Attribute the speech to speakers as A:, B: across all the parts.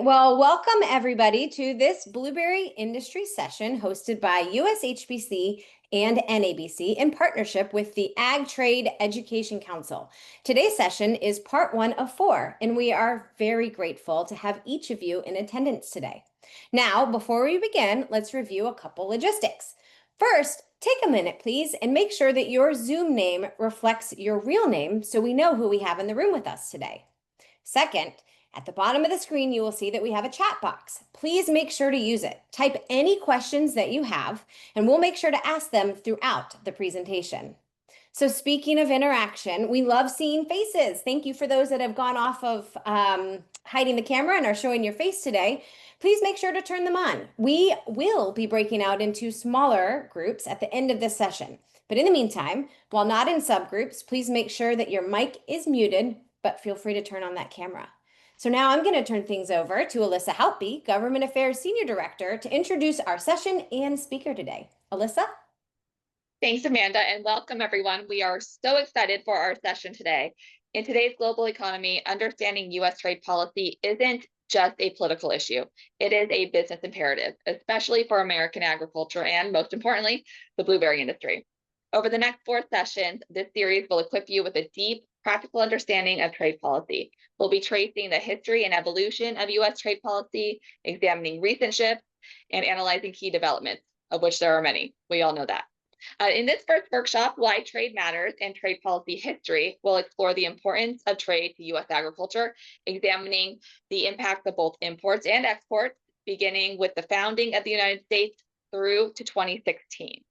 A: right, well, welcome everybody to this blueberry industry session hosted by USHBC and NABC in partnership with the Ag Trade Education Council. Today's session is part 1 of 4, and we are very grateful to have each of you in attendance today. Now, before we begin, let's review a couple logistics. First, take a minute, please, and make sure that your Zoom name reflects your real name so we know who we have in the room with us today. Second, at the bottom of the screen, you will see that we have a chat box. Please make sure to use it. Type any questions that you have, and we'll make sure to ask them throughout the presentation. So speaking of interaction, we love seeing faces. Thank you for those that have gone off of hiding the camera and are showing your face today. Please make sure to turn them on. We will be breaking out into smaller groups at the end of this session. But in the meantime, while not in subgroups, please make sure that your mic is muted, but feel free to turn on that camera. So now I'm going to turn things over to Alyssa Halpy, Government Affairs Senior Director, to introduce our session and speaker today. Alyssa?
B: Thanks, Amanda, and welcome everyone. We are so excited for our session today. In today's global economy, understanding U.S. trade policy isn't just a political issue. It is a business imperative, especially for American agriculture and, most importantly, the blueberry industry. Over the next 4 sessions, this series will equip you with a deep, practical understanding of trade policy. We'll be tracing the history and evolution of U.S. trade policy, examining recent shifts, and analyzing key developments, of which there are many. We all know that. In this first workshop, Why Trade Matters and Trade Policy History, we'll explore the importance of trade to U.S. agriculture, examining the impacts of both imports and exports, beginning with the founding of the United States through to 2016.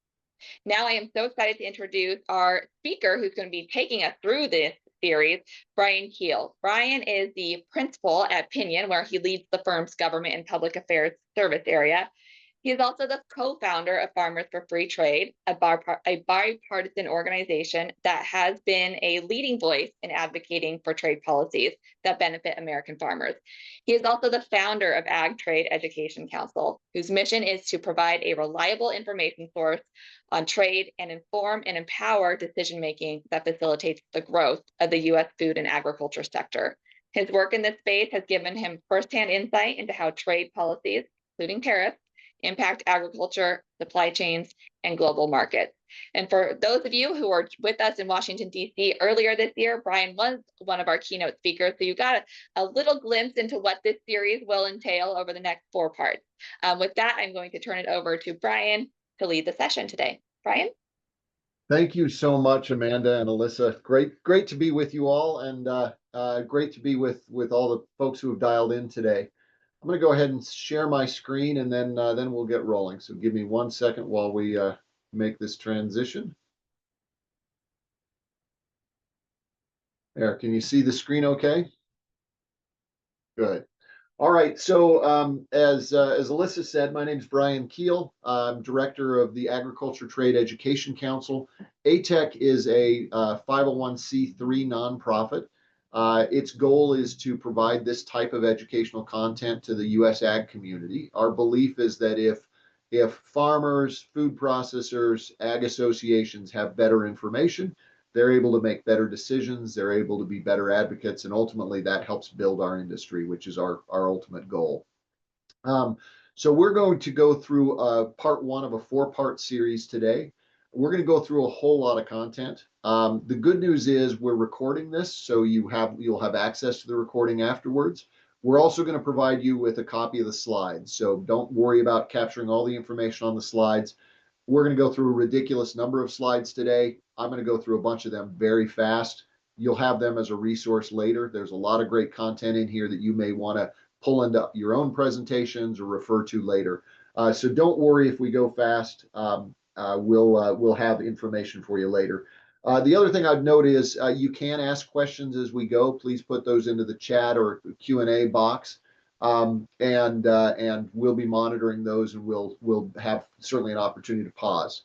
B: Now I am so excited to introduce our speaker who's going to be taking us through this series, Brian Keel. Brian is the principal at Pinion, where he leads the firm's government and public affairs service area. He is also the co-founder of Farmers for Free Trade, a bipartisan organization that has been a leading voice in advocating for trade policies that benefit American farmers. He is also the founder of Ag Trade Education Council, whose mission is to provide a reliable information source on trade and inform and empower decision-making that facilitates the growth of the U.S. food and agriculture sector. His work in this space has given him firsthand insight into how trade policies, including tariffs, impact agriculture, supply chains, and global markets. And for those of you who were with us in Washington, D.C. earlier this year, Brian was one of our keynote speakers. So you got a little glimpse into what this series will entail over the next 4 parts. With that, I'm going to turn it over to Brian to lead the session today. Brian?
C: Thank you so much, Amanda and Alyssa. Great to be with you all, and great to be with all the folks who have dialed in today. I'm going to go ahead and share my screen, and then we'll get rolling. So give me 1 second while we make this transition. There, can you see the screen okay? Good. All right, so as Alyssa said, my name is Brian Keel. I'm director of the Agriculture Trade Education Council. ATEC is a 501c3 nonprofit. Its goal is to provide this type of educational content to the U.S. ag community. Our belief is that if farmers, food processors, ag associations have better information, they're able to make better decisions, they're able to be better advocates, and ultimately that helps build our industry, which is our ultimate goal. So we're going to go through part 1 of a 4-part series today. We're going to go through a whole lot of content. The good news is we're recording this, so you'll have access to the recording afterwards. We're also going to provide you with a copy of the slides, so don't worry about capturing all the information on the slides. We're going to go through a ridiculous number of slides today. I'm going to go through a bunch of them very fast. You'll have them as a resource later. There's a lot of great content in here that you may want to pull into your own presentations or refer to later. So don't worry if we go fast. We'll have information for you later. The other thing I'd note is you can ask questions as we go. Please put those into the chat or Q&A box, and we'll be monitoring those, and we'll have certainly an opportunity to pause.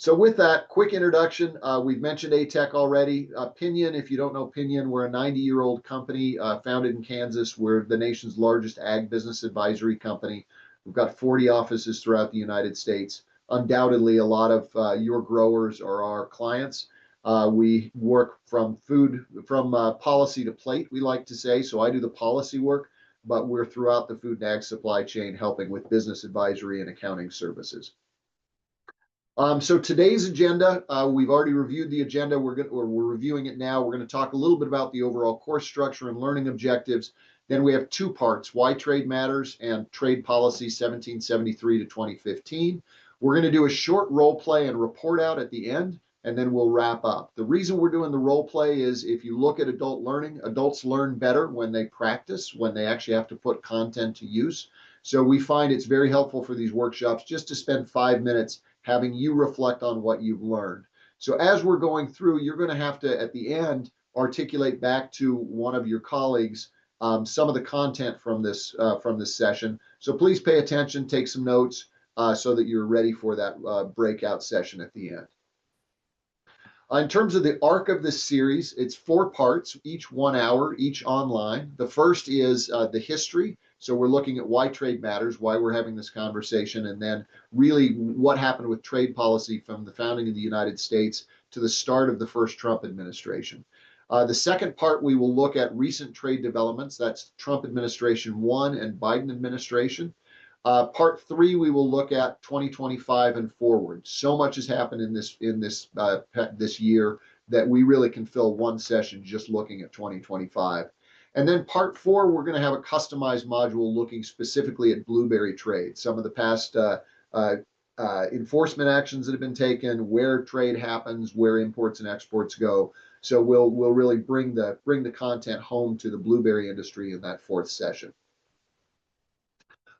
C: So with that quick introduction, we've mentioned ATEC already. Pinion, if you don't know Pinion, we're a 90-year-old company founded in Kansas. We're the nation's largest ag business advisory company. We've got 40 offices throughout the United States. Undoubtedly, a lot of your growers are our clients. We work from policy to plate, we like to say. So I do the policy work. but we're throughout the food and ag supply chain helping with business advisory and accounting services. So today's agenda, we've already reviewed the agenda. We're reviewing it now. We're going to talk a little bit about the overall course structure and learning objectives. Then we have two parts: Why Trade Matters and Trade Policy 1773 to 2015. We're going to do a short role play and report out at the end, and then we'll wrap up. The reason we're doing the role play is if you look at adult learning, adults learn better when they practice, when they actually have to put content to use. So we find it's very helpful for these workshops just to spend 5 minutes having you reflect on what you've learned. So as we're going through, you're going to have to, at the end, articulate back to one of your colleagues some of the content from this session. So please pay attention, take some notes so that you're ready for that breakout session at the end. In terms of the arc of this series, it's 4 parts, each 1 hour, each online. The first is the history. So we're looking at why trade matters, why we're having this conversation, and then really what happened with trade policy from the founding of the United States to the start of the first Trump administration. The second part, we will look at recent trade developments. That's Trump administration 1 and Biden administration. Part 3, we will look at 2025 and forward. So much has happened in this year that we really can fill one session just looking at 2025. And then part 4, we're going to have a customized module looking specifically at blueberry trade, some of the past enforcement actions that have been taken, where trade happens, where imports and exports go. So we'll really bring the content home to the blueberry industry in that 4th session.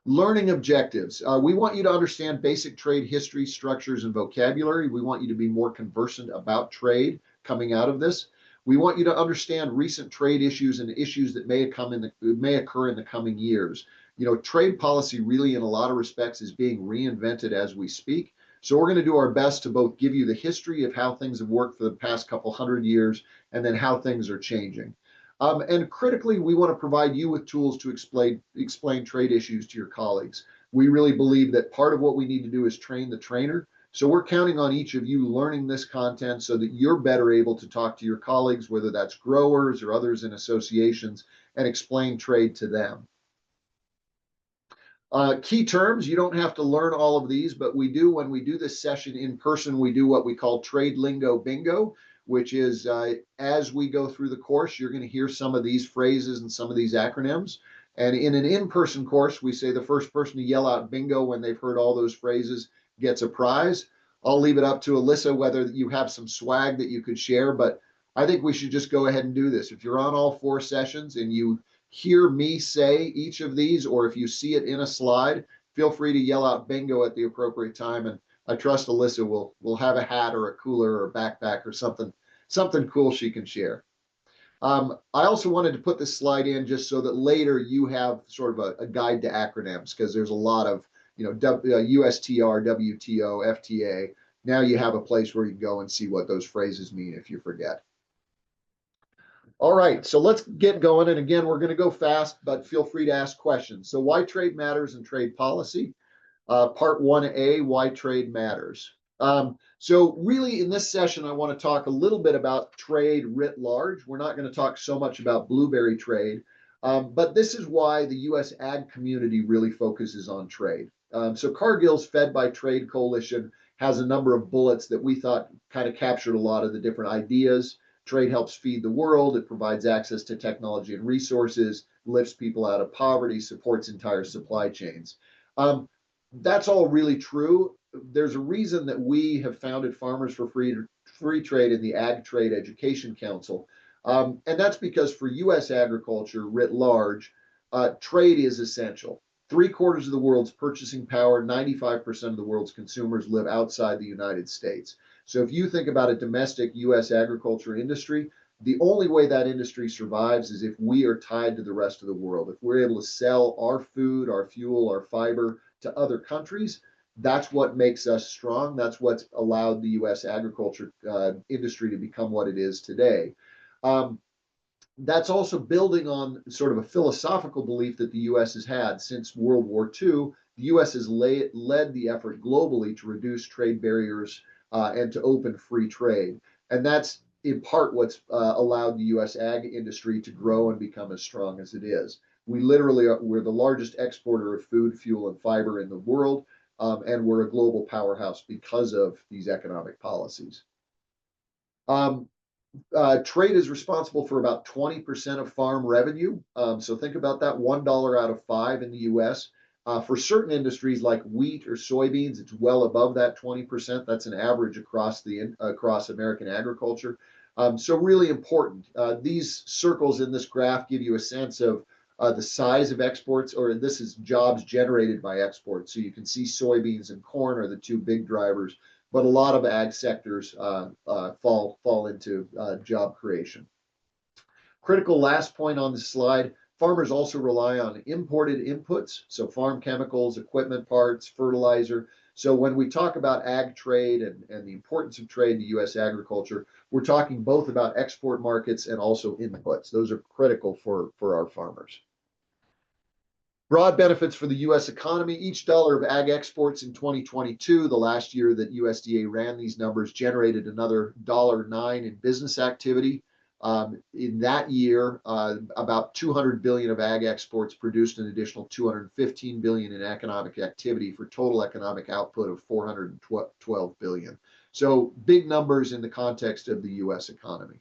C: Learning objectives. We want you to understand basic trade history, structures, and vocabulary. We want you to be more conversant about trade coming out of this. We want you to understand recent trade issues and issues that may occur in the coming years. You know, trade policy really in a lot of respects is being reinvented as we speak. So we're going to do our best to both give you the history of how things have worked for the past couple hundred years and then how things are changing. And critically, we want to provide you with tools to explain trade issues to your colleagues. We really believe that part of what we need to do is train the trainer. So we're counting on each of you learning this content so that you're better able to talk to your colleagues, whether that's growers or others in associations, and explain trade to them. Key terms, you don't have to learn all of these, but we do, when we do this session in person, we do what we call trade lingo bingo, which is as we go through the course, you're going to hear some of these phrases and some of these acronyms. And in an in-person course, we say the first person to yell out bingo when they've heard all those phrases gets a prize. I'll leave it up to Alyssa whether you have some swag that you could share, but I think we should just go ahead and do this. If you're on all 4 sessions and you hear me say each of these, or if you see it in a slide, feel free to yell out bingo at the appropriate time. And I trust Alyssa will have a hat or a cooler or a backpack or something cool she can share. I also wanted to put this slide in just so that later you have sort of a guide to acronyms, because there's a lot of, you know, USTR, WTO, FTA. Now you have a place where you can go and see what those phrases mean if you forget. All right, so let's get going. And again, we're going to go fast, but feel free to ask questions. So why trade matters and trade policy? Part 1A, why trade matters. So really in this session, I want to talk a little bit about trade writ large. We're not going to talk so much about blueberry trade, but this is why the U.S. ag community really focuses on trade. So Cargill's Fed by Trade Coalition has a number of bullets that we thought kind of captured a lot of the different ideas. Trade helps feed the world. It provides access to technology and resources, lifts people out of poverty, supports entire supply chains. That's all really true. There's a reason that we have founded Farmers for Free Trade in the Ag Trade Education Council. And that's because for U.S. agriculture writ large, trade is essential. 3/4 of the world's purchasing power, 95% of the world's consumers live outside the United States. So if you think about a domestic U.S. agriculture industry, the only way that industry survives is if we are tied to the rest of the world. If we're able to sell our food, our fuel, our fiber to other countries, that's what makes us strong. That's what's allowed the U.S. agriculture industry to become what it is today. That's also building on sort of a philosophical belief that the U.S. has had since World War II. The U.S. has led the effort globally to reduce trade barriers and to open free trade. And that's in part what's allowed the U.S. ag industry to grow and become as strong as it is. We literally we're the largest exporter of food, fuel, and fiber in the world, and we're a global powerhouse because of these economic policies. Trade is responsible for about 20% of farm revenue. So think about that, $1 out of 5 in the US. For certain industries like wheat or soybeans, it's well above that 20%. That's an average across American agriculture. So really important. These circles in this graph give you a sense of the size of exports, or this is jobs generated by exports. So you can see soybeans and corn are the two big drivers, but a lot of ag sectors fall into job creation. Critical last point on the slide, farmers also rely on imported inputs, so farm chemicals, equipment parts, fertilizer. So when we talk about ag trade and the importance of trade in U.S. agriculture, we're talking both about export markets and also inputs. Those are critical for our farmers. Broad benefits for the U.S. economy. Each dollar of ag exports in 2022, the last year that USDA ran these numbers, generated another $1.09 in business activity. In that year, about 200 billion of ag exports produced an additional 215 billion in economic activity for total economic output of 412 billion. So big numbers in the context of the U.S. economy.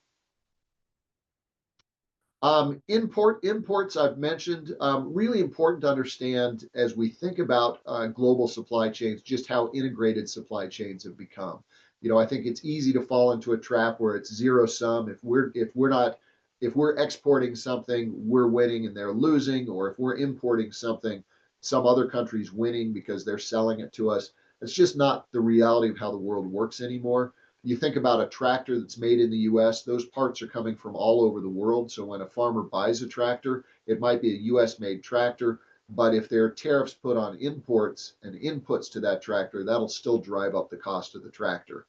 C: Imports I've mentioned, really important to understand as we think about global supply chains, just how integrated supply chains have become. I think it's easy to fall into a trap where it's zero sum. If we're exporting something, we're winning and they're losing, or if we're importing something, some other country's winning because they're selling it to us. It's just not the reality of how the world works anymore. You think about a tractor that's made in the US, those parts are coming from all over the world. So when a farmer buys a tractor, it might be a US made tractor, but if there are tariffs put on imports and inputs to that tractor, that'll still drive up the cost of the tractor.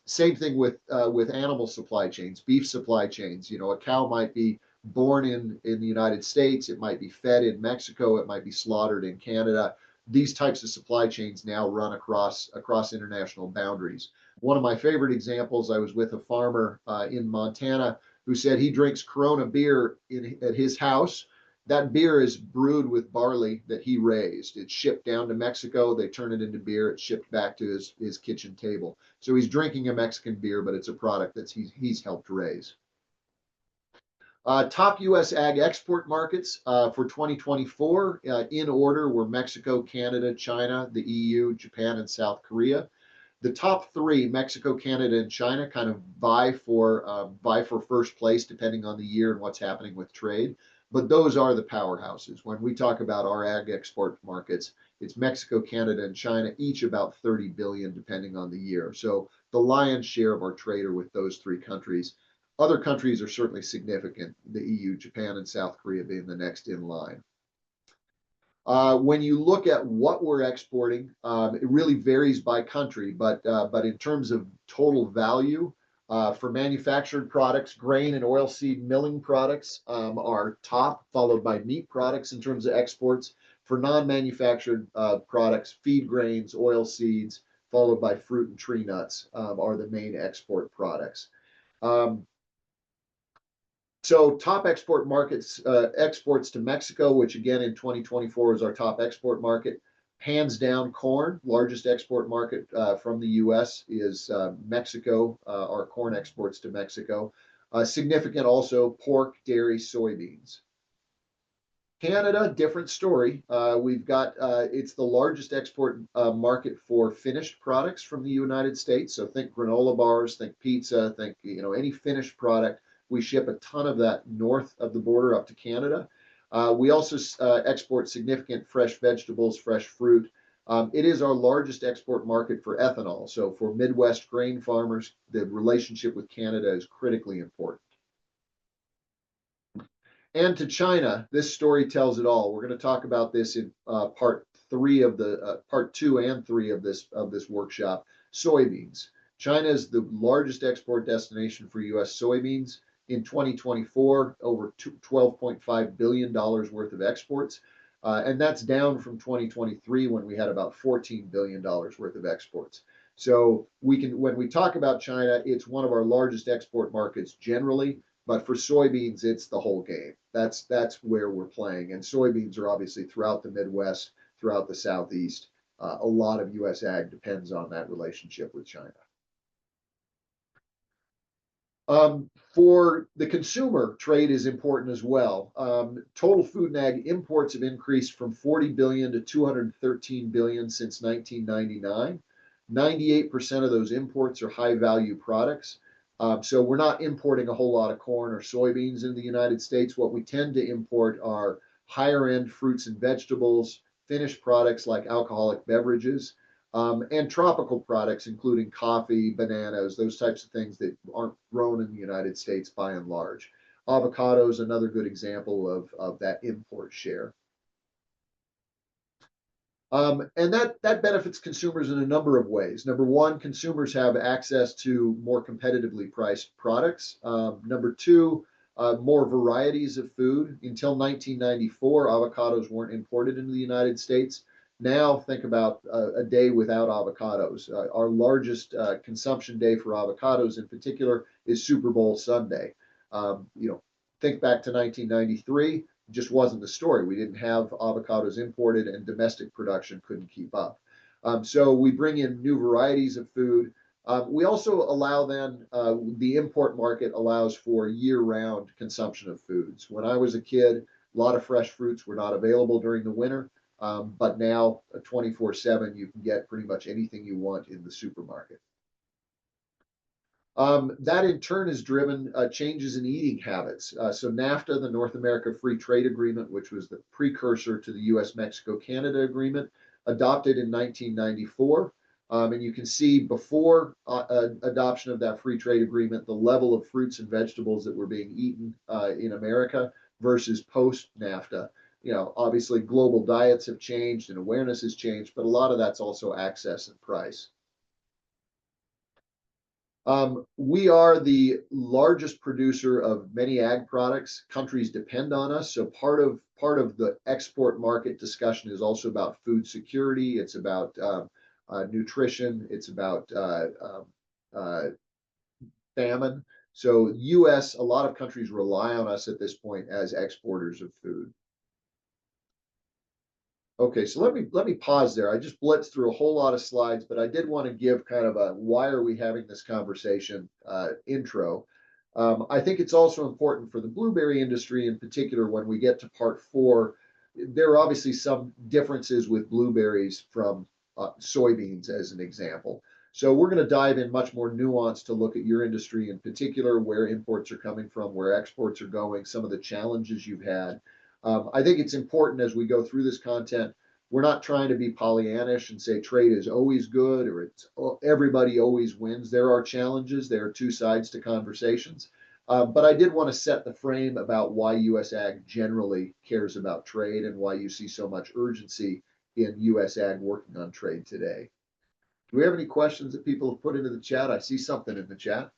C: Same thing with animal supply chains, beef supply chains. A cow might be born in the United States, it might be fed in Mexico, it might be slaughtered in Canada. These types of supply chains now run across international boundaries. One of my favorite examples, I was with a farmer in Montana who said he drinks Corona beer at his house. That beer is brewed with barley that he raised. It's shipped down to Mexico. They turn it into beer. It's shipped back to his kitchen table. So he's drinking a Mexican beer, but it's a product that he's helped raise. Top U.S. ag export markets for 2024 in order were Mexico, Canada, China, the EU, Japan, and South Korea. The top three, Mexico, Canada, and China, kind of vie for first place depending on the year and what's happening with trade. But those are the powerhouses. When we talk about our ag export markets, it's Mexico, Canada, and China, each about 30 billion depending on the year. So the lion's share of our trade are with those three countries. Other countries are certainly significant, the EU, Japan, and South Korea being the next in line. When you look at what we're exporting, it really varies by country, but in terms of total value, for manufactured products, grain and oilseed milling products are top, followed by meat products in terms of exports. For non-manufactured products, feed grains, oilseeds, followed by fruit and tree nuts are the main export products. So top export markets, exports to Mexico, which again in 2024 is our top export market. Hands down, corn, largest export market from the U.S. is Mexico, our corn exports to Mexico. Significant also pork, dairy, soybeans. Canada, different story. We've got, it's the largest export market for finished products from the United States. So think granola bars, think pizza, think, any finished product. We ship a ton of that north of the border up to Canada. We also export significant fresh vegetables, fresh fruit. It is our largest export market for ethanol. So for Midwest grain farmers, the relationship with Canada is critically important. And to China, this story tells it all. We're going to talk about this in part 2 and 3 of this workshop. Soybeans. China is the largest export destination for U.S. soybeans. In 2024, over $12.5 billion worth of exports. And that's down from 2023 when we had about $14 billion worth of exports. So when we talk about China, it's one of our largest export markets generally, But for soybeans, it's the whole game. That's where we're playing. And soybeans are obviously throughout the Midwest, throughout the Southeast. A lot of U.S. ag depends on that relationship with China. For the consumer, trade is important as well. Total food and ag imports have increased from 40 billion to 213 billion since 1999. 98% of those imports are high value products. So we're not importing a whole lot of corn or soybeans in the United States. What we tend to import are higher end fruits and vegetables, finished products like alcoholic beverages, and tropical products, including coffee, bananas, those types of things that aren't grown in the United States by and large. Avocado is another good example of that import share. And that benefits consumers in a number of ways. Number one, consumers have access to more competitively priced products. Number two, more varieties of food. Until 1994, avocados weren't imported into the United States. Now think about a day without avocados. Our largest consumption day for avocados in particular is Super Bowl Sunday. Think back to 1993, just wasn't the story. We didn't have avocados imported and domestic production couldn't keep up. So we bring in new varieties of food. We also allow then, the import market allows for year-round consumption of foods. When I was a kid, a lot of fresh fruits were not available during the winter. But now 24/7, you can get pretty much anything you want in the supermarket. That in turn has driven changes in eating habits. So NAFTA, the North America Free Trade Agreement, which was the precursor to the US-Mexico-Canada Agreement, adopted in 1994. And you can see before adoption of that free trade agreement, the level of fruits and vegetables that were being eaten in America versus post-NAFTA. Obviously global diets have changed and awareness has changed, but a lot of that's also access and price. We are the largest producer of many ag products. Countries depend on us. So part of the export market discussion is also about food security. It's about nutrition. It's about famine. So U.S., a lot of countries rely on us at this point as exporters of food. Okay, so let me pause there. I just blitzed through a whole lot of slides, but I did want to give kind of a why are we having this conversation intro. I think it's also important for the blueberry industry in particular when we get to part 4. There are obviously some differences with blueberries from soybeans as an example. So we're going to dive in much more nuance to look at your industry in particular, where imports are coming from, where exports are going, some of the challenges you've had. I think it's important as we go through this content, we're not trying to be Pollyannish and say trade is always good or it's everybody always wins. There are challenges. There are two sides to conversations. But I did want to set the frame about why U.S. Ag generally cares about trade and why you see so much urgency in U.S. Ag working on trade today. Do we have any questions that people have put into the chat? I see something in the chat.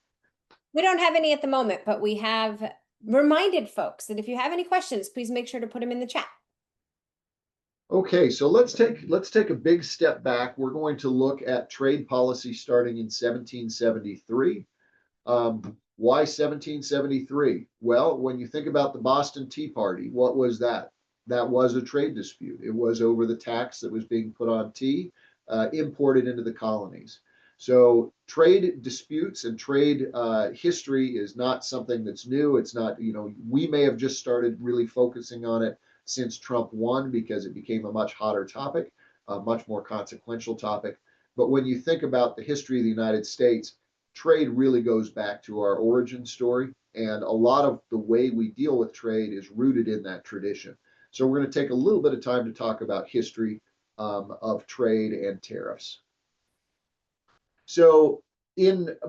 A: We don't have any at the moment, but we have reminded folks that if you have any questions, please make sure to put them in the chat.
C: Okay, so let's take a big step back. We're going to look at trade policy starting in 1773. Why 1773? Well, when you think about the Boston Tea Party, what was that? That was a trade dispute. It was over the tax that was being put on tea, imported into the colonies. So trade disputes and trade history is not something that's new. It's not, we may have just started really focusing on it since Trump won because it became a much hotter topic, a much more consequential topic. But when you think about the history of the United States, trade really goes back to our origin story. And a lot of the way we deal with trade is rooted in that tradition. So we're going to take a little bit of time to talk about history of trade and tariffs. So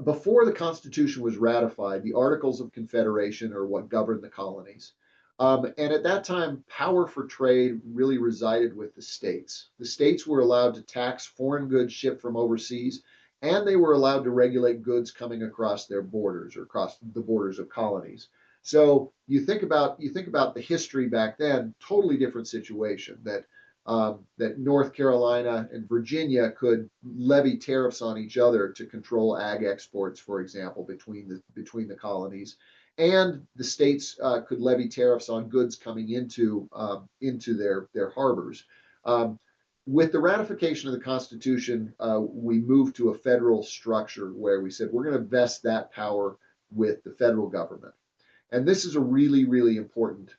C: before the Constitution was ratified, the Articles of Confederation are what governed the colonies. And at that time, power for trade really resided with the states. The states were allowed to tax foreign goods shipped from overseas, and they were allowed to regulate goods coming across their borders or across the borders of colonies. So you think about the history back then, totally different situation that that North Carolina and Virginia could levy tariffs on each other to control ag exports, for example, between the colonies, and the states could levy tariffs on goods coming into their harbors. With the ratification of the Constitution, we moved to a federal structure where we said we're going to vest that power with the federal government. And this is a really, really important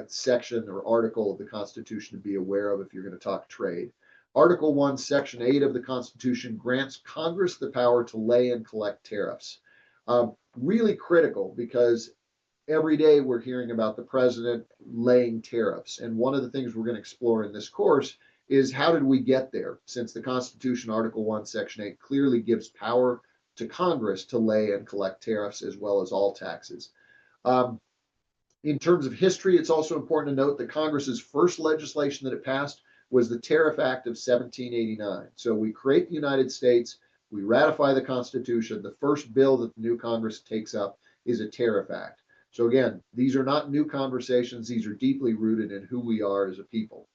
C: section or article of the Constitution to be aware of if you're going to talk trade. Article 1, Section 8 of the Constitution grants Congress the power to lay and collect tariffs. Really critical because every day we're hearing about the president laying tariffs. And one of the things we're going to explore in this course is how did we get there, since the Constitution, Article 1, Section 8, clearly gives power to Congress to lay and collect tariffs as well as all taxes. In terms of history, it's also important to note that Congress's first legislation that it passed was the Tariff Act of 1789. So we create the United States, we ratify the Constitution. The first bill that the new Congress takes up is a Tariff Act. So again, these are not new conversations. These are deeply rooted in who we are as a people.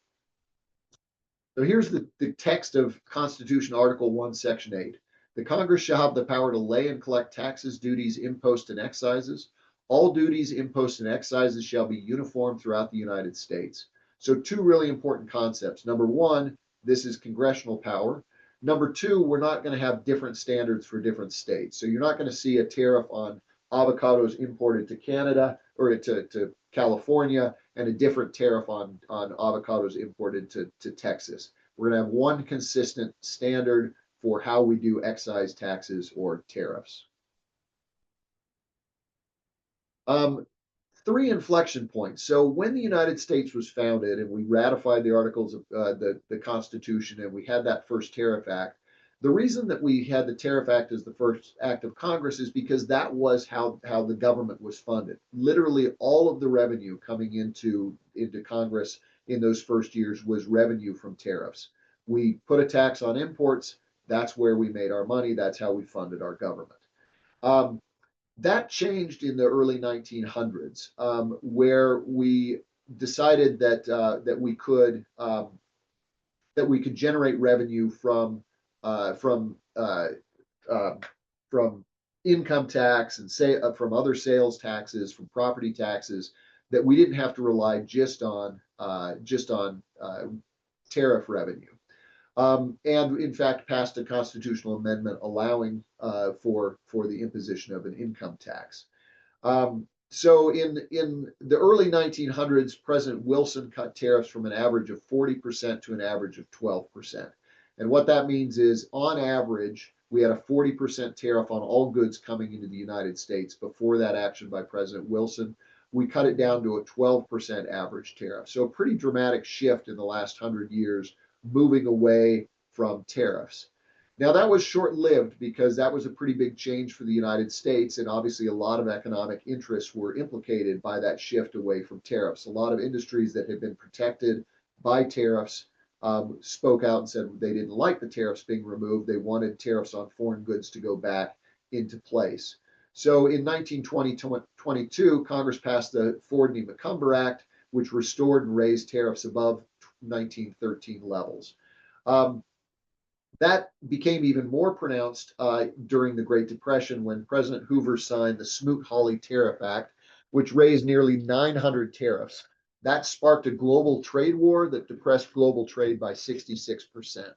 C: So here's the text of Constitution, Article 1, Section 8. The Congress shall have the power to lay and collect taxes, duties, imposts, and excises. All duties, imposts, and excises shall be uniform throughout the United States. So two really important concepts. Number one, this is congressional power. Number two, we're not going to have different standards for different states. So you're not going to see a tariff on avocados imported to Canada or to California and a different tariff on avocados imported to Texas. We're going to have one consistent standard for how we do excise taxes or tariffs. Three inflection points. So when the United States was founded and we ratified the articles of the Constitution and we had that first Tariff Act, the reason that we had the Tariff Act as the first act of Congress is because that was how the government was funded. Literally all of the revenue coming into Congress in those first years was revenue from tariffs. We put a tax on imports. That's where we made our money. That's how we funded our government. That changed in the early 1900s, where we decided that we could generate revenue from income tax and from other sales taxes, from property taxes, that we didn't have to rely just on tariff revenue. And in fact passed a constitutional amendment allowing for the imposition of an income tax. So in the early 1900s, President Wilson cut tariffs from an average of 40% to an average of 12%. And what that means is, on average, we had a 40% tariff on all goods coming into the United States. Before that action by President Wilson, we cut it down to a 12% average tariff. So a pretty dramatic shift in the last 100 years, moving away from tariffs. Now that was short-lived because that was a pretty big change for the United States, and obviously a lot of economic interests were implicated by that shift away from tariffs. A lot of industries that had been protected by tariffs spoke out and said they didn't like the tariffs being removed. They wanted tariffs on foreign goods to go back into place. So in 1922, Congress passed the Fordney-McCumber Act, which restored and raised tariffs above 1913 levels. That became even more pronounced during the Great Depression when President Hoover signed the Smoot-Hawley Tariff Act, which raised nearly 900 tariffs. That sparked a global trade war that depressed global trade by 66%.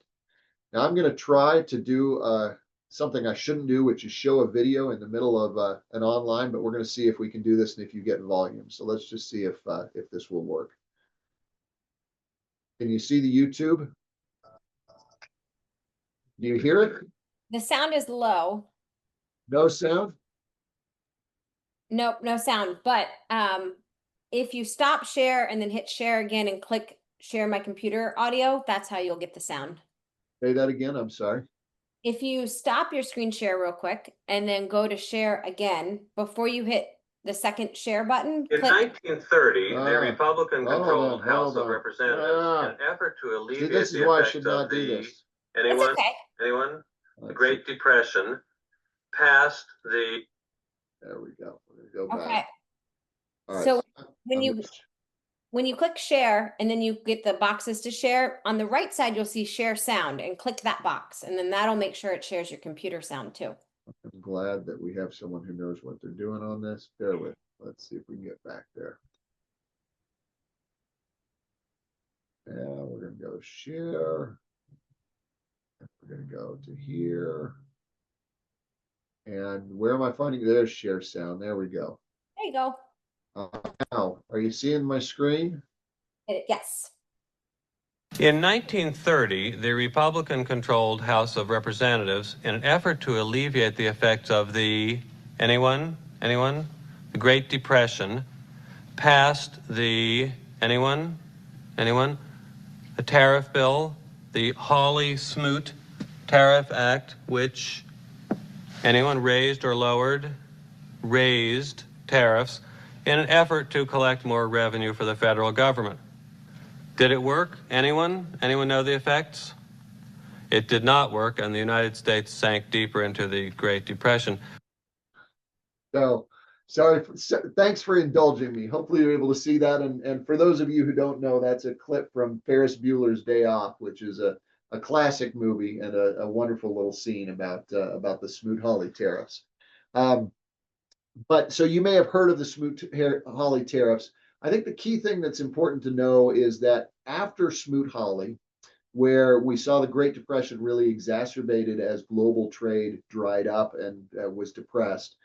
C: Now I'm going to try to do something I shouldn't do, which is show a video in the middle of an online, but we're going to see if we can do this and if you get volume. So let's just see if this will work. Can you see the YouTube? Do you hear it?
A: The sound is low.
C: No sound?
A: Nope, no sound. But if you stop share and then hit share again and click share my computer audio, that's how you'll get the sound.
C: Say that again, I'm sorry.
A: If you stop your screen share real quick and then go to share again, before you hit the second share button.
D: In 1930, the Republican-controlled House of
C: on.
D: Representatives, in an effort to alleviate
C: this is
D: the
C: why I
D: effects
C: should
D: of
C: not do
D: the
C: this.
D: anyone,
A: Okay.
D: the Great Depression, passed the.
C: There we go. We're gonna go
A: Okay.
C: back. All right.
A: So when you when you click share and then you get the boxes to share, on the right side, you'll see share sound and click that box. And then that'll make sure it shares your computer sound too.
C: I'm glad that we have someone who knows what they're doing on this. Bear with. Let's see if we can get back there. Now we're going to go share. We're going to go to here. And where am I finding? There's share sound. There we go.
A: There you go.
C: Now, are you seeing my screen?
A: Yes.
D: In 1930, the Republican-controlled House of Representatives, in an effort to alleviate the effects of the, anyone? The Great Depression, passed the, anyone? The tariff bill, the Hawley-Smoot Tariff Act, which, anyone raised or lowered? Raised tariffs in an effort to collect more revenue for the federal government. Did it work? Anyone? Anyone know the effects? It did not work, and the United States sank deeper into the Great Depression.
C: So, thanks for indulging me. Hopefully you're able to see that. And for those of you who don't know, that's a clip from Ferris Bueller's Day Off, which is a classic movie and a wonderful little scene about the Smoot-Hawley tariffs. But so you may have heard of the Smoot-Hawley tariffs. I think the key thing that's important to know is that after Smoot-Hawley, where we saw the Great Depression really exacerbated as global trade dried up and was depressed,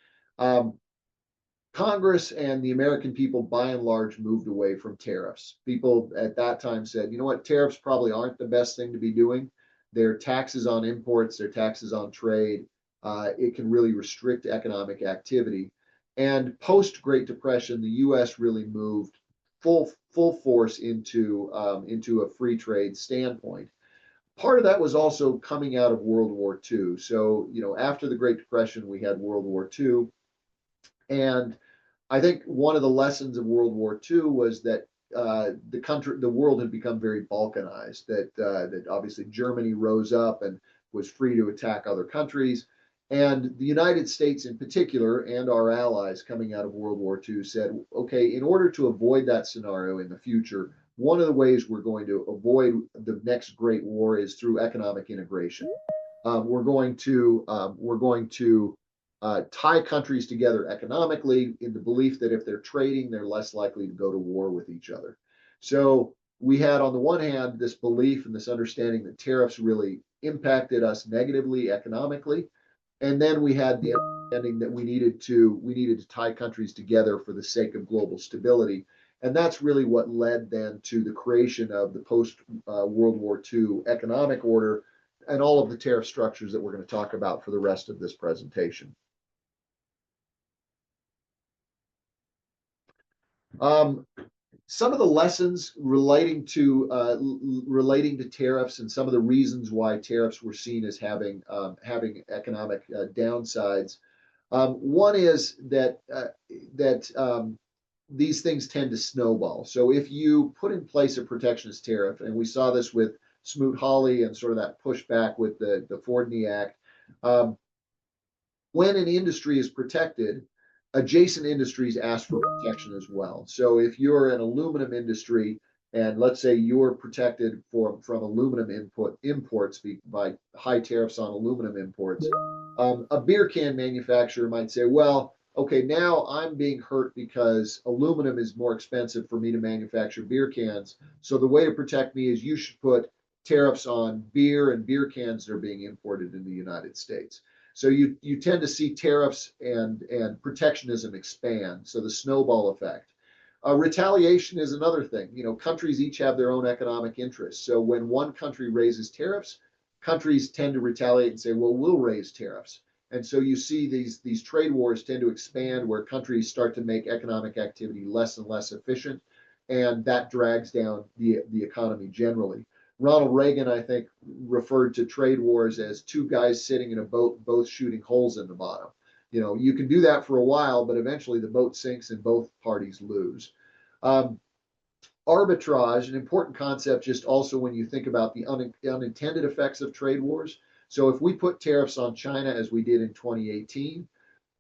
C: Congress and the American people, by and large, moved away from tariffs. People at that time said, you know what, tariffs probably aren't the best thing to be doing. They're taxes on imports, they're taxes on trade. It can really restrict economic activity. And post Great Depression, the U.S. really moved full force into a free trade standpoint. Part of that was also coming out of World War II. So, after the Great Depression, we had World War II. And I think one of the lessons of World War II was that the world had become very balkanized, that obviously Germany rose up and was free to attack other countries. And the United States in particular, and our allies coming out of World War II, said, okay, in order to avoid that scenario in the future, one of the ways we're going to avoid the next great war is through economic integration. We're going to tie countries together economically in the belief that if they're trading, they're less likely to go to war with each other. So we had, on the one hand, this belief and this understanding that tariffs really impacted us negatively economically. And then we had the understanding that we needed to tie countries together for the sake of global stability. And that's really what led then to the creation of the post World War II economic order and all of the tariff structures that we're going to talk about for the rest of this presentation. Some of the lessons relating to tariffs and some of the reasons why tariffs were seen as having economic downsides. One is that these things tend to snowball. So if you put in place a protectionist tariff, and we saw this with Smoot-Hawley and sort of that pushback with the Fordney Act, when an industry is protected, adjacent industries ask for protection as well. So if you're an aluminum industry, and let's say you're protected from aluminum imports by high tariffs on aluminum imports, a beer can manufacturer might say, well, okay, now I'm being hurt because aluminum is more expensive for me to manufacture beer cans. So the way to protect me is you should put tariffs on beer and beer cans that are being imported in the United States. So you tend to see tariffs and protectionism expand. So the snowball effect. Retaliation is another thing. Countries each have their own economic interests. So when one country raises tariffs, countries tend to retaliate and say, well, we'll raise tariffs. And so you see these trade wars tend to expand where countries start to make economic activity less and less efficient. And that drags down the economy generally. Ronald Reagan, I think, referred to trade wars as two guys sitting in a boat, both shooting holes in the bottom. You can do that for a while, but eventually the boat sinks and both parties lose. Arbitrage, an important concept just also when you think about the unintended effects of trade wars. So if we put tariffs on China as we did in 2018,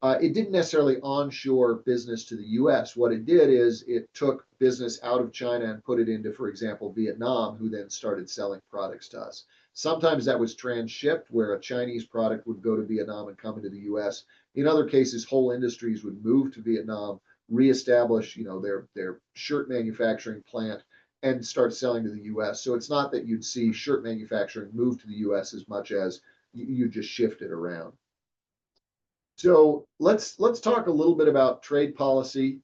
C: it didn't necessarily onshore business to the US. What it did is it took business out of China and put it into, for example, Vietnam, who then started selling products to us. Sometimes that was transshipped, where a Chinese product would go to Vietnam and come into the US. In other cases, whole industries would move to Vietnam, reestablish, their shirt manufacturing plant, and start selling to the US. So it's not that you'd see shirt manufacturing move to the US as much as you just shift it around. So let's talk a little bit about trade policy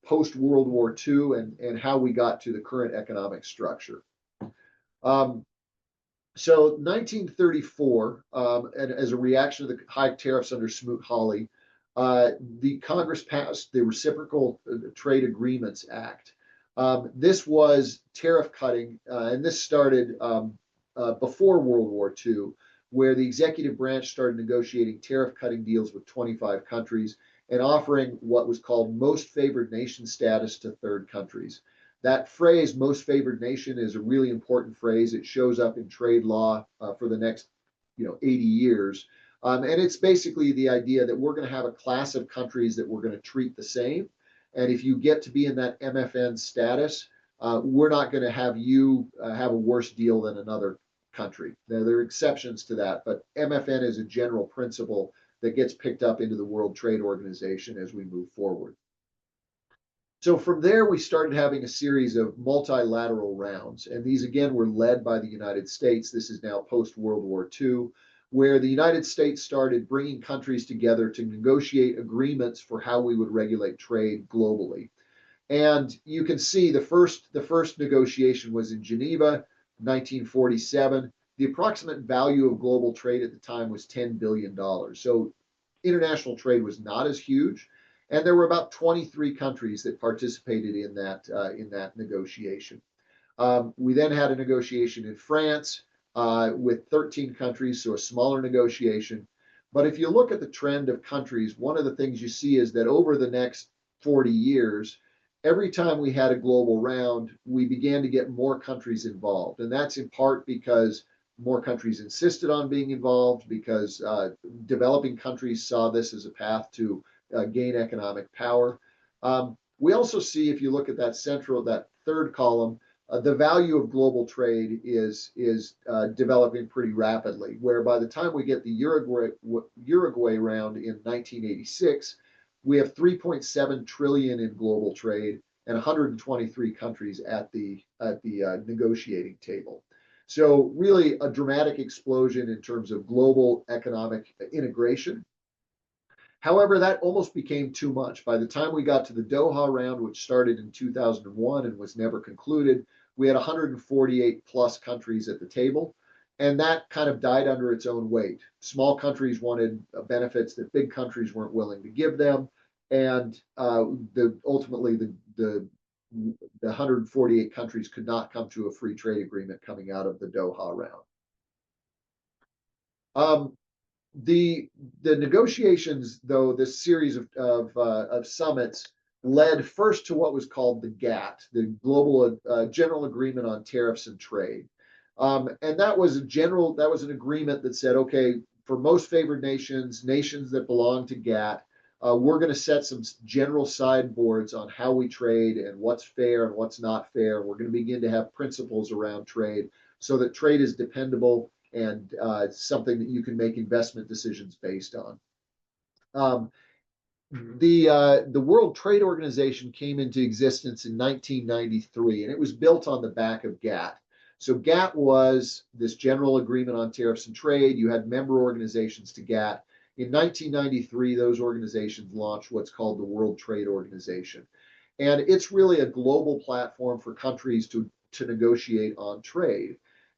C: post World War II and how we got to the current economic structure. So 1934, and as a reaction to the high tariffs under Smoot-Hawley, the Congress passed the Reciprocal Trade Agreements Act. This was tariff cutting, and this started before World War II, where the executive branch started negotiating tariff cutting deals with 25 countries and offering what was called most favored nation status to third countries. That phrase, most favored nation, is a really important phrase. It shows up in trade law for the next 80 years. And it's basically the idea that we're going to have a class of countries that we're going to treat the same. And if you get to be in that MFN status, we're not going to have you have a worse deal than another country. Now, there are exceptions to that, but MFN is a general principle that gets picked up into the World Trade Organization as we move forward. So from there, we started having a series of multilateral rounds, and these again were led by the United States. This is now post-World War II, where the United States started bringing countries together to negotiate agreements for how we would regulate trade globally. And you can see the first negotiation was in Geneva, 1947. The approximate value of global trade at the time was $10 billion. So international trade was not as huge. And there were about 23 countries that participated in that negotiation. We then had a negotiation in France with 13 countries, so a smaller negotiation. But if you look at the trend of countries, one of the things you see is that over the next 40 years, every time we had a global round, we began to get more countries involved. And that's in part because more countries insisted on being involved, because developing countries saw this as a path to gain economic power. We also see, if you look at that third column, the value of global trade is developing pretty rapidly, where by the time we get the Uruguay round in 1986, we have 3.7 trillion in global trade and 123 countries at the negotiating table. So really a dramatic explosion in terms of global economic integration. However, that almost became too much. By the time we got to the Doha round, which started in 2001 and was never concluded, we had 148 plus countries at the table. And that kind of died under its own weight. Small countries wanted benefits that big countries weren't willing to give them. And ultimately, the 148 countries could not come to a free trade agreement coming out of the Doha round. The negotiations, though, this series of summits led first to what was called the GATT, the Global General Agreement on Tariffs and Trade. And that was an agreement that said, okay, for most favored nations that belong to GATT, we're going to set some general sideboards on how we trade and what's fair and what's not fair. We're going to begin to have principles around trade so that trade is dependable and something that you can make investment decisions based on. The World Trade Organization came into existence in 1993, and it was built on the back of GATT. So GATT was this general agreement on tariffs and trade. You had member organizations to GATT. In 1993, those organizations launched what's called the World Trade Organization. And it's really a global platform for countries to negotiate on trade.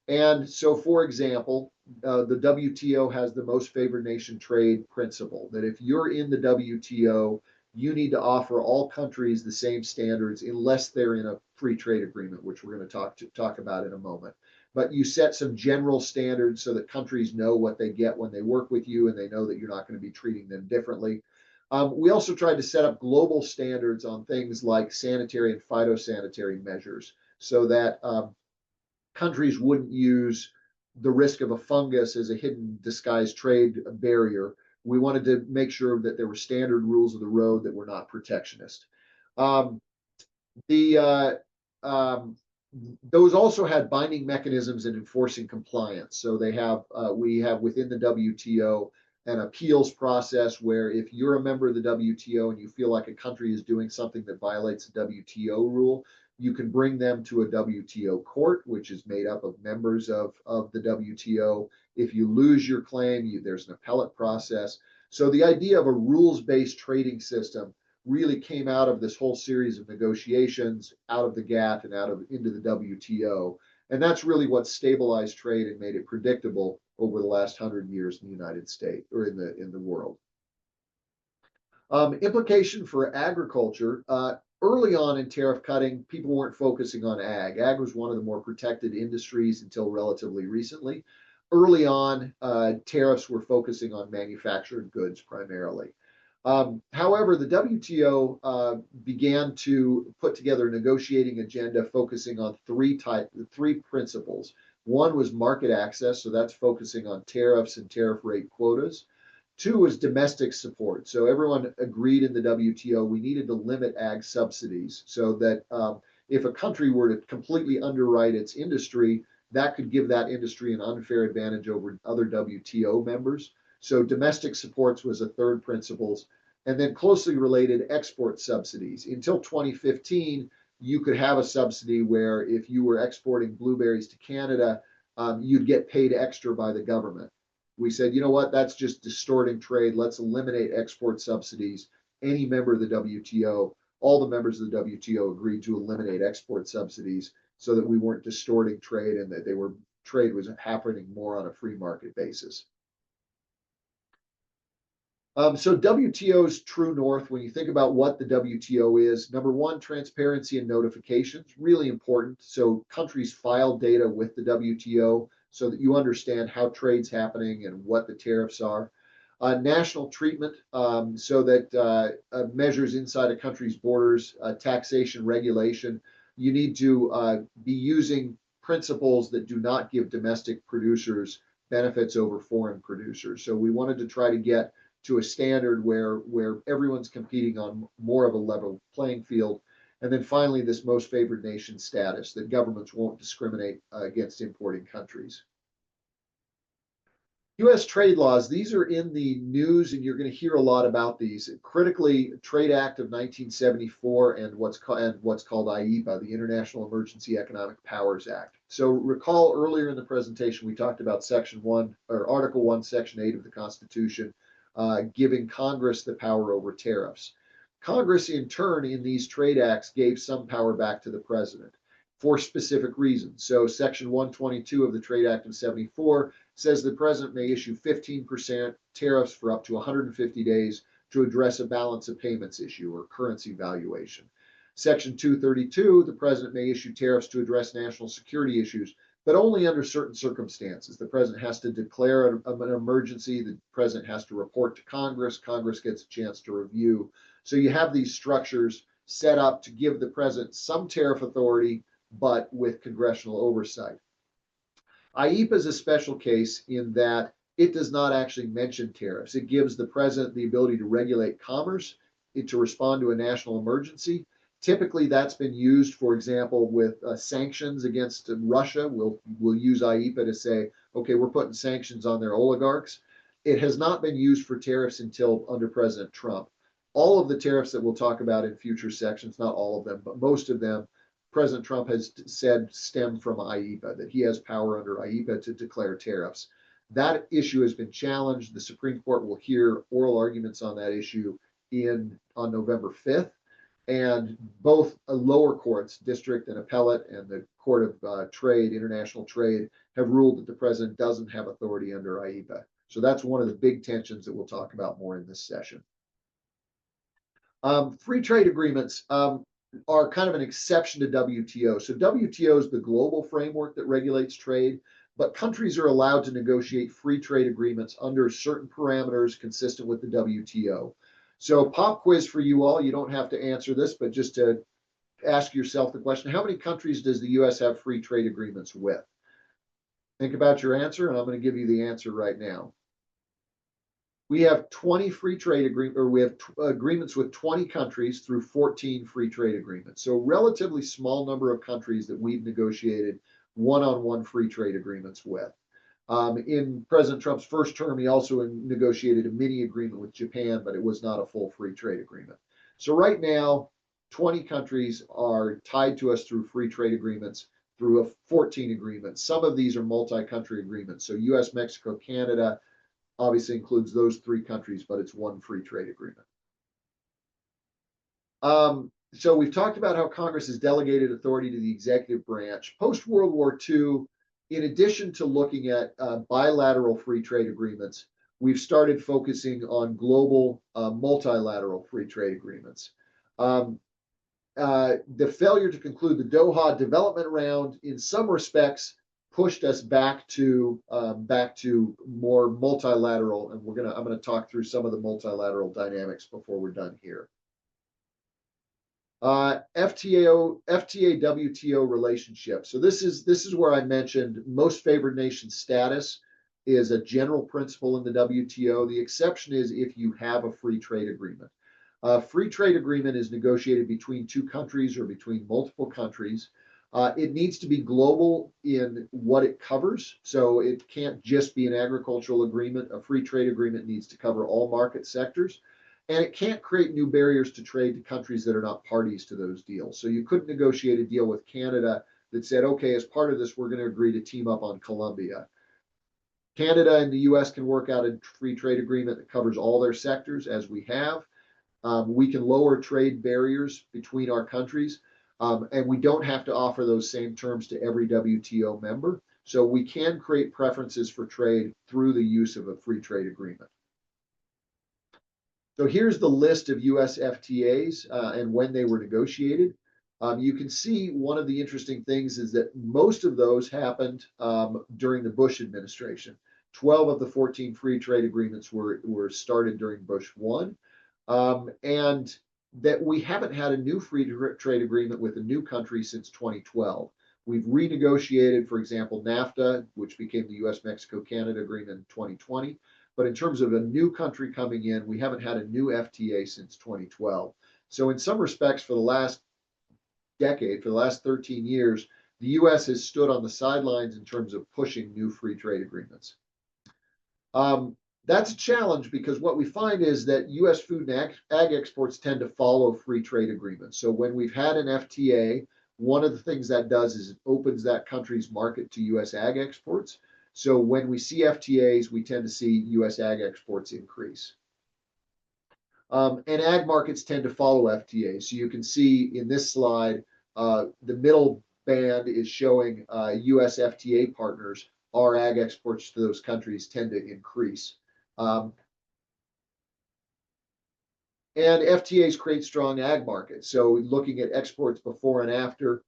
C: And so, for example, the WTO has the most favored nation trade principle, that if you're in the WTO, you need to offer all countries the same standards unless they're in a free trade agreement, which we're going to talk about in a moment. But you set some general standards so that countries know what they get when they work with you, and they know that you're not going to be treating them differently. We also tried to set up global standards on things like sanitary and phytosanitary measures so that countries wouldn't use the risk of a fungus as a hidden disguised trade barrier We wanted to make sure that there were standard rules of the road that were not protectionist. Um, the those also had binding mechanisms in enforcing compliance. So we have within the WTO an appeals process where if you're a member of the WTO and you feel like a country is doing something that violates a WTO rule, you can bring them to a WTO court, which is made up of members of the WTO. If you lose your claim, there's an appellate process. So the idea of a rules-based trading system really came out of this whole series of negotiations out of the GATT and into the WTO. And that's really what stabilized trade and made it predictable over the last 100 years in the United States or in the world. Implication for agriculture. Early on in tariff cutting, people weren't focusing on ag. Ag was one of the more protected industries until relatively recently. Early on, tariffs were focusing on manufactured goods primarily. However, the WTO began to put together a negotiating agenda focusing on three principles. One was market access, so that's focusing on tariffs and tariff rate quotas. Two was domestic support. So everyone agreed in the WTO we needed to limit ag subsidies so that if a country were to completely underwrite its industry, that could give that industry an unfair advantage over other WTO members. So domestic supports was a third principle. And then closely related export subsidies. Until 2015, you could have a subsidy where if you were exporting blueberries to Canada, you'd get paid extra by the government. We said, you know what, that's just distorting trade. Let's eliminate export subsidies. Any member of the WTO, all the members of the WTO agreed to eliminate export subsidies so that we weren't distorting trade and that trade was happening more on a free market basis. So WTO's true north, when you think about what the WTO is, number one, transparency and notifications, really important. So countries file data with the WTO so that you understand how trade's happening and what the tariffs are. National treatment, so that measures inside a country's borders, taxation, regulation. You need to be using principles that do not give domestic producers benefits over foreign producers. So we wanted to try to get to a standard where everyone's competing on more of a level playing field. And then finally, this most favored nation status, that governments won't discriminate against importing countries. U.S. trade laws, these are in the news and you're going to hear a lot about these. Critically, Trade Act of 1974 and what's called IEEPA, the International Emergency Economic Powers Act. So recall earlier in the presentation, we talked about Section 1 or Article 1, Section 8 of the Constitution, giving Congress the power over tariffs. Congress, in turn, in these trade acts, gave some power back to the president for specific reasons. So Section 122 of the Trade Act of 74 says the president may issue 15% tariffs for up to 150 days to address a balance of payments issue or currency valuation. Section 232, the president may issue tariffs to address national security issues, but only under certain circumstances. The president has to declare an emergency. The president has to report to Congress. Congress gets a chance to review. So you have these structures set up to give the president some tariff authority, but with congressional oversight. IEEPA is a special case in that it does not actually mention tariffs. It gives the president the ability to regulate commerce, to respond to a national emergency. Typically, that's been used, for example, with sanctions against Russia. We'll use IEEPA to say, okay, we're putting sanctions on their oligarchs. It has not been used for tariffs until under President Trump. All of the tariffs that we'll talk about in future sections, not all of them, but most of them, President Trump has said stem from IEEPA, that he has power under IEEPA to declare tariffs. That issue has been challenged. The Supreme Court will hear oral arguments on that issue on November 5th. And both lower courts, district and appellate, and the Court of Trade, International Trade, have ruled that the president doesn't have authority under IEEPA. So that's one of the big tensions that we'll talk about more in this session. Free trade agreements are kind of an exception to WTO. So WTO is the global framework that regulates trade, but countries are allowed to negotiate free trade agreements under certain parameters consistent with the WTO. So pop quiz for you all. You don't have to answer this, but just to ask yourself the question, how many countries does the U.S. have free trade agreements with? Think about your answer, and I'm going to give you the answer right now. We have 20 free trade agreements, or we have agreements with 20 countries through 14 free trade agreements. So relatively small number of countries that we've negotiated one-on-one free trade agreements with. In President Trump's first term, he also negotiated a mini agreement with Japan, but it was not a full free trade agreement. So right now, 20 countries are tied to us through free trade agreements through 14 agreements. Some of these are multi-country agreements. So US, Mexico, Canada obviously includes those 3 countries, but it's one free trade agreement. So we've talked about how Congress has delegated authority to the executive branch. Post-World War II, in addition to looking at bilateral free trade agreements, we've started focusing on global multilateral free trade agreements. The failure to conclude the Doha development round, in some respects, pushed us back to more multilateral, and I'm gonna talk through some of the multilateral dynamics before we're done here. FTA WTO relationship. So this is where I mentioned most favored nation status is a general principle in the WTO. The exception is if you have a free trade agreement. A free trade agreement is negotiated between 2 countries or between multiple countries. It needs to be global in what it covers. So it can't just be an agricultural agreement. A free trade agreement needs to cover all market sectors. And it can't create new barriers to trade to countries that are not parties to those deals. So you couldn't negotiate a deal with Canada that said, okay, as part of this, we're going to agree to team up on Colombia. Canada and the US can work out a free trade agreement that covers all their sectors, as we have. We can lower trade barriers between our countries, and we don't have to offer those same terms to every WTO member. So we can create preferences for trade through the use of a free trade agreement. So here's the list of US FTAs and when they were negotiated. You can see one of the interesting things is that most of those happened during the Bush administration. 12 of the 14 free trade agreements were started during Bush 1. And that we haven't had a new free trade agreement with a new country since 2012. We've renegotiated, for example, NAFTA, which became the US-Mexico-Canada agreement in 2020. But in terms of a new country coming in, we haven't had a new FTA since 2012. So in some respects, for the last decade, for the last 13 years, the US has stood on the sidelines in terms of pushing new free trade agreements. That's a challenge because what we find is that US food and ag exports tend to follow free trade agreements. So when we've had an FTA, one of the things that does is it opens that country's market to US ag exports. So when we see FTAs, we tend to see US ag exports increase. And ag markets tend to follow FTAs. So you can see in this slide, the middle band is showing US FTA partners, our ag exports to those countries tend to increase. And FTAs create strong ag markets. So looking at exports before and after,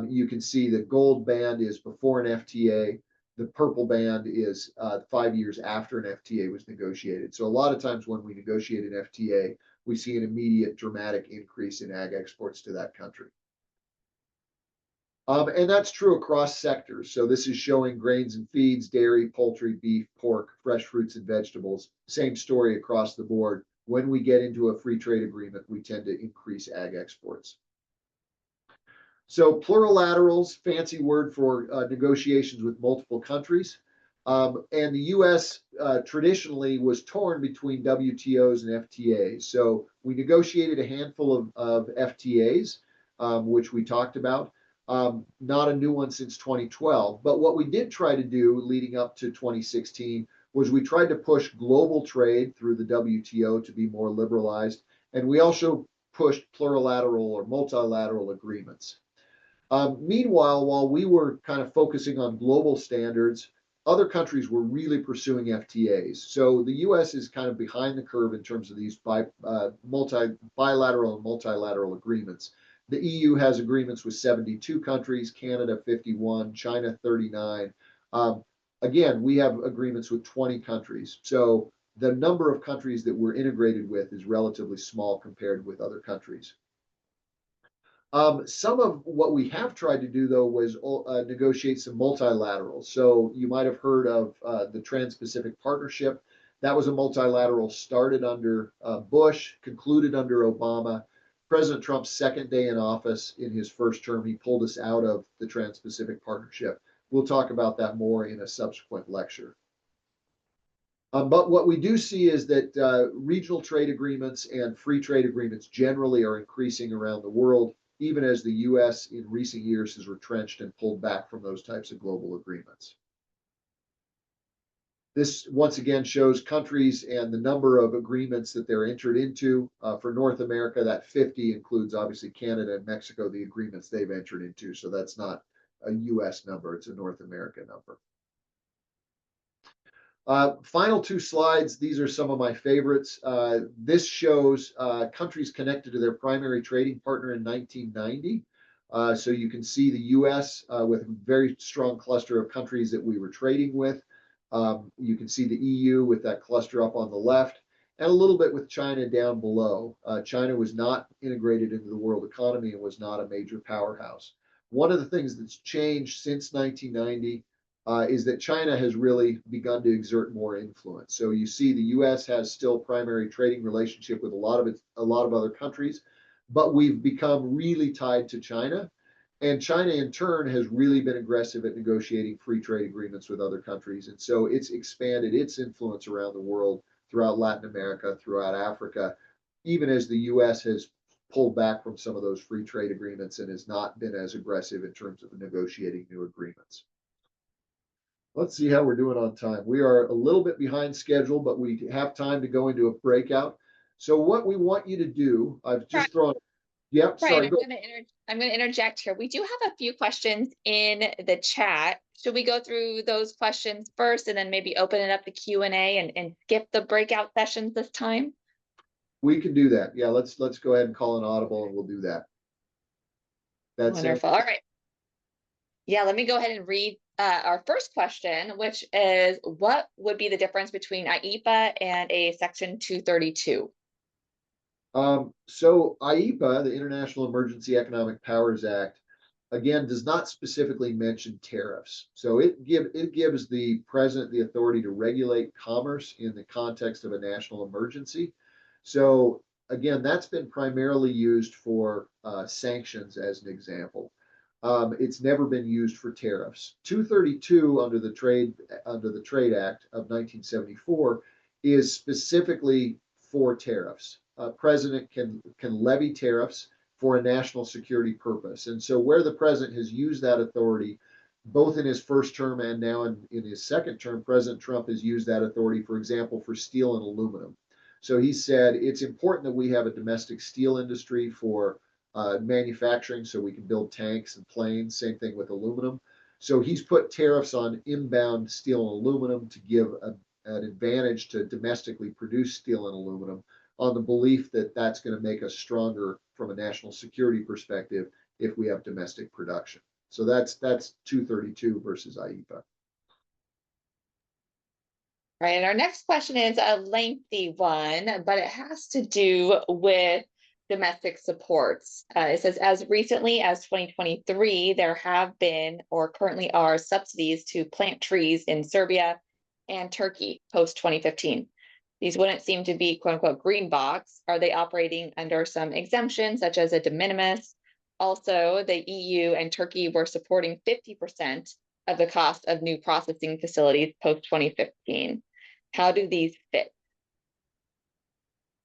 C: you can see the gold band is before an FTA. The purple band is 5 years after an FTA was negotiated. So a lot of times when we negotiate an FTA, we see an immediate dramatic increase in ag exports to that country. And that's true across sectors. So this is showing grains and feeds, dairy, poultry, beef, pork, fresh fruits and vegetables. Same story across the board. When we get into a free trade agreement, we tend to increase ag exports. So plurilaterals, fancy word for negotiations with multiple countries. And the US traditionally was torn between WTOs and FTAs. So we negotiated a handful of FTAs, which we talked about. Not a new one since 2012. But what we did try to do leading up to 2016 was we tried to push global trade through the WTO to be more liberalized. And we also pushed plurilateral or multilateral agreements. Meanwhile, while we were kind of focusing on global standards, other countries were really pursuing FTAs. So the US is kind of behind the curve in terms of these bilateral and multilateral agreements. The EU has agreements with 72 countries, Canada 51, China 39. Again, we have agreements with 20 countries. So the number of countries that we're integrated with is relatively small compared with other countries. Some of what we have tried to do, though, was negotiate some multilaterals. So you might have heard of the Trans-Pacific Partnership. That was a multilateral started under Bush, concluded under Obama. President Trump's second day in office in his first term, he pulled us out of the Trans-Pacific Partnership. We'll talk about that more in a subsequent lecture. But what we do see is that regional trade agreements and free trade agreements generally are increasing around the world, even as the U.S. in recent years has retrenched and pulled back from those types of global agreements. This once again shows countries and the number of agreements that they're entered into. For North America, that 50 includes obviously Canada and Mexico, the agreements they've entered into. So that's not a US number, it's a North America number. Final two slides, these are some of my favorites. This shows countries connected to their primary trading partner in 1990. So you can see the US with a very strong cluster of countries that we were trading with. You can see the EU with that cluster up on the left, and a little bit with China down below. China was not integrated into the world economy and was not a major powerhouse. One of the things that's changed since 1990 is that China has really begun to exert more influence. So you see the U.S. has still primary trading relationship with a lot of other countries, but we've become really tied to China. And China, in turn, has really been aggressive at negotiating free trade agreements with other countries. And so it's expanded its influence around the world, throughout Latin America, throughout Africa, even as the U.S. has pulled back from some of those free trade agreements and has not been as aggressive in terms of negotiating new agreements. Let's see how we're doing on time. We are a little bit behind schedule, but we have time to go into a breakout. So what we want you to do, I've just thrown... Yep,
B: Brian,
C: sorry.
B: I'm going to interject here. We do have a few questions in the chat. Should we go through those questions first and then maybe open it up to Q&A and skip the breakout sessions this time?
C: We can do that. Yeah, let's go ahead and call an audible and we'll do that. That's
B: wonderful. All right. Yeah, let me go ahead and read our first question, which is, what would be the difference between IEEPA and a Section 232?
C: So IEEPA, the International Emergency Economic Powers Act, again, does not specifically mention tariffs. So it gives the president the authority to regulate commerce in the context of a national emergency. So again, that's been primarily used for sanctions, as an example. It's never been used for tariffs. 232 under the Trade Act of 1974 is specifically for tariffs. President can levy tariffs for a national security purpose. And so where the president has used that authority, both in his first term and now in his second term, President Trump has used that authority, for example, for steel and aluminum. So he said it's important that we have a domestic steel industry for manufacturing so we can build tanks and planes, same thing with aluminum. So he's put tariffs on inbound steel and aluminum to give an advantage to domestically produce steel and aluminum, on the belief that that's going to make us stronger from a national security perspective if we have domestic production. So that's 232 versus IEEPA.
B: Right, and our next question is a lengthy one, but it has to do with domestic supports. It says, as recently as 2023, there have been or currently are subsidies to plant trees in Serbia and Turkey post 2015. These wouldn't seem to be quote unquote green box. Are they operating under some exemption, such as a de minimis? Also, the EU and Turkey were supporting 50% of the cost of new processing facilities post 2015. How do these fit?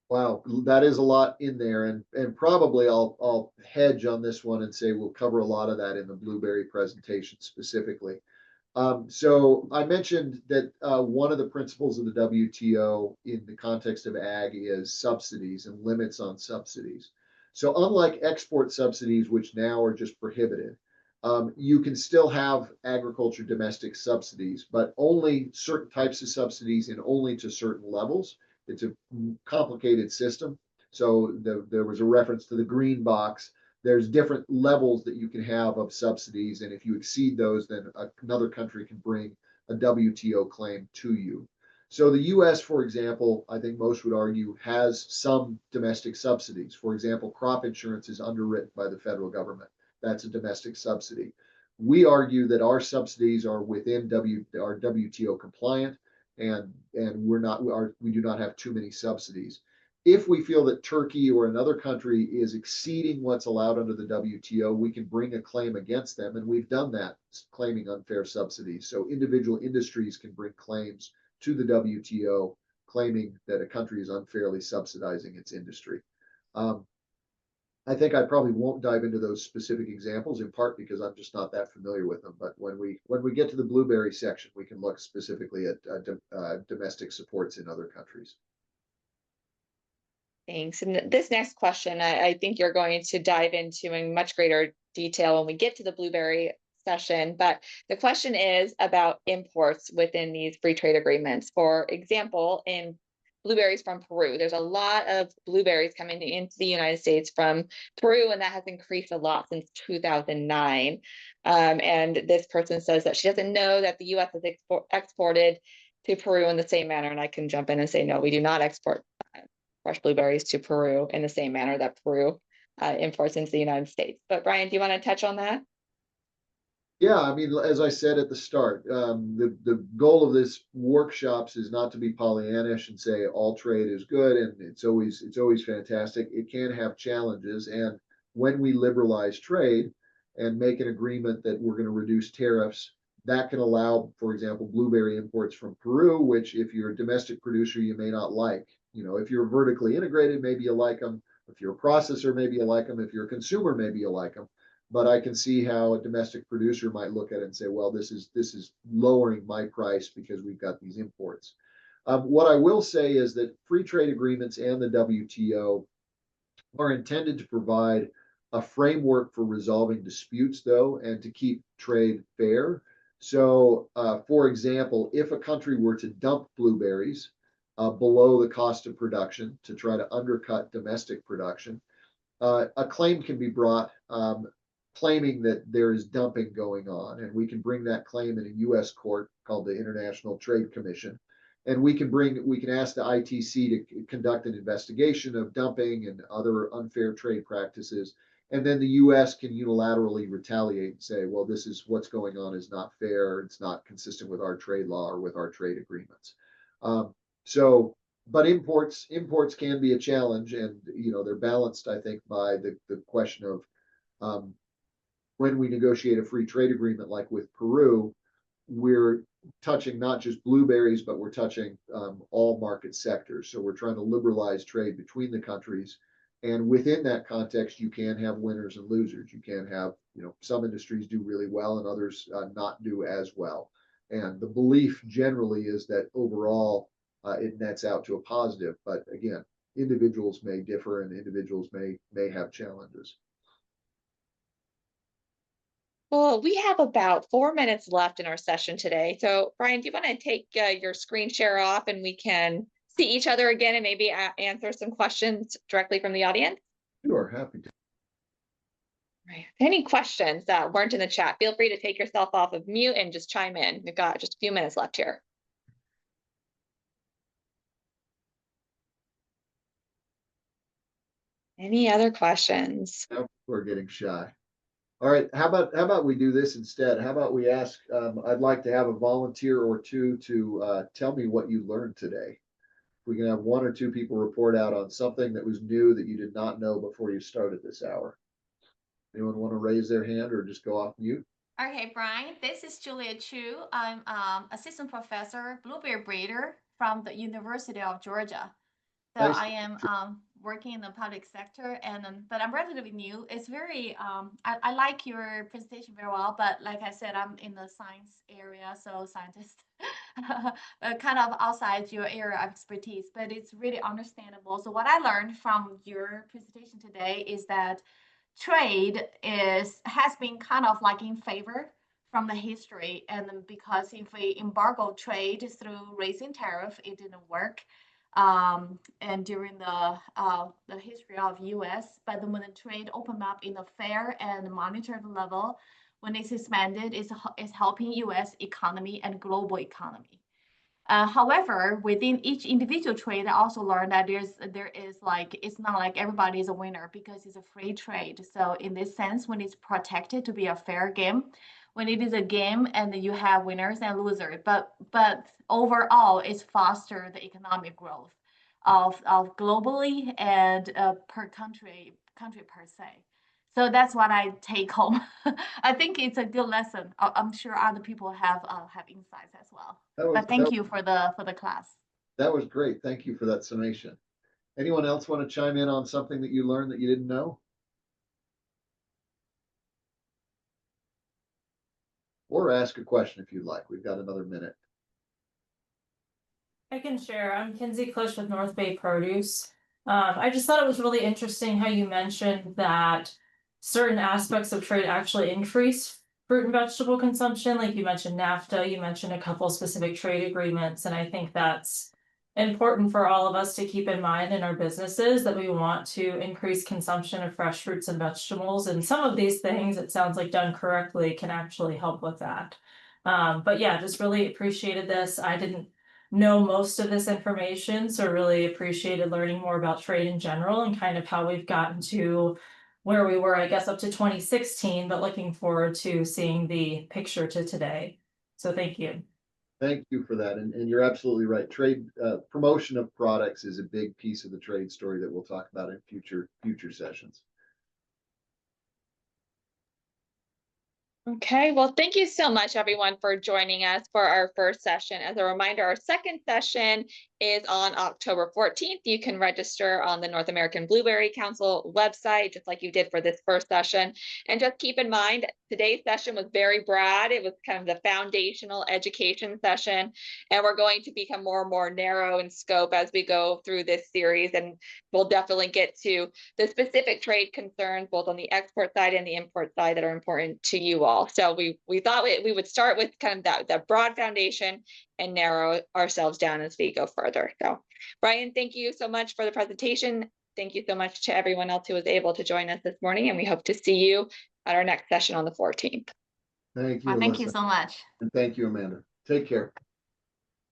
C: Wow, that is a lot in there, and probably I'll hedge on this one and say we'll cover a lot of that in the Blueberry presentation specifically. So I mentioned that one of the principles of the WTO in the context of ag is subsidies and limits on subsidies. So unlike export subsidies, which now are just prohibited, you can still have agriculture domestic subsidies, but only certain types of subsidies and only to certain levels. It's a complicated system. So there was a reference to the green box. There's different levels that you can have of subsidies, and if you exceed those, then another country can bring a WTO claim to you. So the U.S., for example, I think most would argue, has some domestic subsidies. For example, crop insurance is underwritten by the federal government. That's a domestic subsidy. We argue that our subsidies are within our WTO compliant, and we do not have too many subsidies. If we feel that Turkey or another country is exceeding what's allowed under the WTO, we can bring a claim against them, and we've done that, claiming unfair subsidies. So individual industries can bring claims to the WTO, claiming that a country is unfairly subsidizing its industry. I think I probably won't dive into those specific examples, in part because I'm just not that familiar with them. But when we get to the blueberry section, we can look specifically at domestic supports in other countries.
B: Thanks. And this next question, I think you're going to dive into in much greater detail when we get to the blueberry session. But the question is about imports within these free trade agreements. For example, in blueberries from Peru, there's a lot of blueberries coming into the United States from Peru, and that has increased a lot since 2009. And this person says that she doesn't know that the U.S. has exported to Peru in the same manner. And I can jump in and say, no, we do not export fresh blueberries to Peru in the same manner that Peru imports into the United States. But Brian, do you want to touch on that?
C: Yeah, I mean, as I said at the start, the goal of this workshops is not to be Pollyannish and say all trade is good and it's always fantastic. It can have challenges, and when we liberalize trade and make an agreement that we're going to reduce tariffs, that can allow, for example, blueberry imports from Peru, which if you're a domestic producer, you may not like. If you're vertically integrated, maybe you like them. If you're a processor, maybe you like them. If you're a consumer, maybe you like them. But I can see how a domestic producer might look at it and say, well, this is lowering my price because we've got these imports. What I will say is that free trade agreements and the WTO are intended to provide a framework for resolving disputes, though, and to keep trade fair. So, for example, if a country were to dump blueberries below the cost of production to try to undercut domestic production, a claim can be brought claiming that there is dumping going on, and we can bring that claim in a U.S. court called the International Trade Commission, and we can ask the ITC to conduct an investigation of dumping and other unfair trade practices, and then the U.S. can unilaterally retaliate and say, well, this is what's going on is not fair, it's not consistent with our trade law or with our trade agreements. But imports can be a challenge, and they're balanced, I think, by the question of when we negotiate a free trade agreement like with Peru, we're touching not just blueberries, but we're touching all market sectors. So we're trying to liberalize trade between the countries, and within that context, you can have winners and losers. You can have some industries do really well and others not do as well. And the belief generally is that overall it nets out to a positive. But again, individuals may differ and individuals may have challenges.
B: Well, we have about 4 minutes left in our session today. So Brian, do you want to take your screen share off and we can see each other again and maybe answer some questions directly from the audience?
C: Sure, happy to.
B: Right. Any questions that weren't in the chat, feel free to take yourself off of mute and just chime in. We've got just a few minutes left here. Any other questions?
C: Now we're getting shy. All right, how about we do this instead? How about we ask, I'd like to have a volunteer or two to tell me what you learned today. We can have one or two people report out on something that was new that you did not know before you started this hour. Anyone want to raise their hand or just go off mute?
E: Okay, Brian, this is Julia Chu. I'm assistant professor, blueberry breeder from the University of Georgia. So
C: Nice.
E: I am working in the public sector, but I'm relatively new. It's very I like your presentation very well, but like I said, I'm in the science area, so scientist, kind of outside your area of expertise. But it's really understandable. So what I learned from your presentation today is that trade has been kind of like in favor from the history, and because if we embargo trade through raising tariff, it didn't work. And during the history of U.S., but when the trade opened up in a fair and monitored level, when it's expanded, it's helping U.S. economy and global economy. However, within each individual trade, I also learned that there is like, it's not like everybody is a winner because it's a free trade. So in this sense, when it's protected to be a fair game, when it is a game and you have winners and losers, but overall it's foster the economic growth of globally and per country per se. So that's what I take home. I think it's a good lesson. I'm sure other people have insights as well. But thank you for the class.
C: That was great. Thank you for that summation. Anyone else want to chime in on something that you learned that you didn't know? Or ask a question if you'd like. We've got another minute.
F: I can share. I'm Kinsey Clish with North Bay Produce. I just thought it was really interesting how you mentioned that certain aspects of trade actually increase fruit and vegetable consumption. Like you mentioned NAFTA, you mentioned a couple specific trade agreements, and I think that's important for all of us to keep in mind in our businesses, that we want to increase consumption of fresh fruits and vegetables. And some of these things, it sounds like done correctly, can actually help with that. But yeah, just really appreciated this. I didn't know most of this information, so really appreciated learning more about trade in general and kind of how we've gotten to where we were, I guess, up to 2016, but looking forward to seeing the picture to today. So thank you.
C: Thank you for that. And you're absolutely right. Trade promotion of products is a big piece of the trade story that we'll talk about in future sessions.
B: Okay, well, thank you so much, everyone, for joining us for our first session. As a reminder, our second session is on October 14th. You can register on the North American Blueberry Council website, just like you did for this first session. And just keep in mind, today's session was very broad. It was kind of the foundational education session, and we're going to become more and more narrow in scope as we go through this series. And we'll definitely get to the specific trade concerns, both on the export side and the import side, that are important to you all. So we thought we would start with kind of that broad foundation and narrow ourselves down as we go further. So Brian, thank you so much for the presentation. Thank you so much to everyone else who was able to join us this morning, and we hope to see you at our next session on the 14th.
C: Thank you.
E: Thank you
C: Alyssa.
E: so much.
C: And thank you, Amanda. Take care.